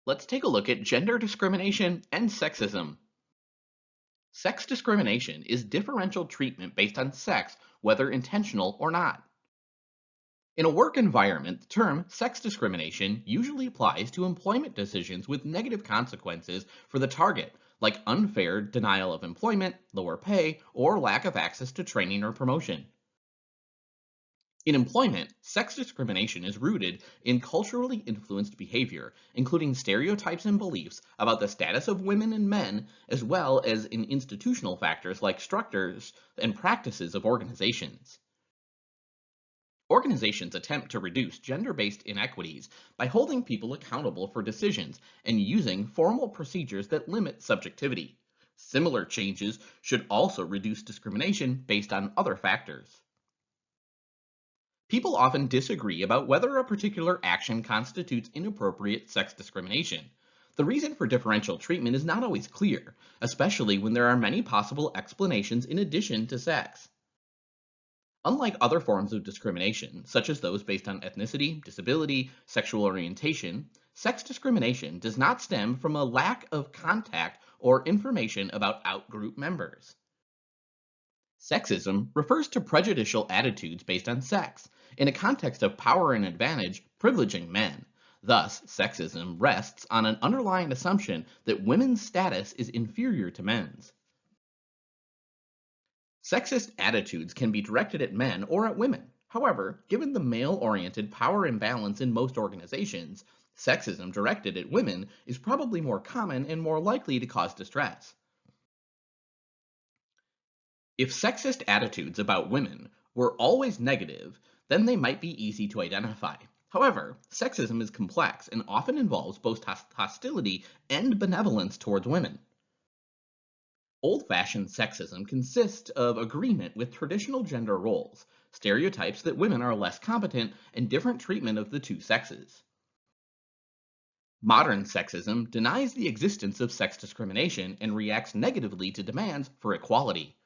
Let's take a look at gender discrimination and sexism. Sex discrimination is differential treatment based on sex, whether intentional or not. In a work environment, the term sex discrimination usually applies to employment decisions with negative consequences for the target, like unfair denial of employment, lower pay, or lack of access to training or promotion. In employment, sex discrimination is rooted in culturally influenced behavior, including stereotypes and beliefs about the status of women and men, as well as in institutional factors like structures and practices of organizations. Organizations attempt to reduce gender based inequities by holding people accountable for decisions and using formal procedures that limit subjectivity. Similar changes should also reduce discrimination based on other factors. People often disagree about whether a particular action constitutes inappropriate sex discrimination. The reason for differential treatment is not always clear, especially when there are many possible explanations in addition to sex. Unlike other forms of discrimination, such as those based on ethnicity, disability, sexual orientation, sex discrimination does not stem from a lack of contact or information about outgroup members. Sexism refers to prejudicial attitudes based on sex, in a context of power and advantage privileging men. Thus, sexism rests on an underlying assumption that women's status is inferior to men's. Sexist attitudes can be directed at men or at women. However, given the male oriented power imbalance in most organizations, sexism directed at women is probably more common and more likely to cause distress. If sexist attitudes about women were always negative, then they might be easy to identify. However, sexism is complex and often involves both hostility and benevolence towards women. Old fashioned sexism consists of agreement with traditional gender roles, stereotypes that women are less competent, and different treatment of the two sexes. Modern sexism denies the existence of sex discrimination and reacts negatively to demands for equality.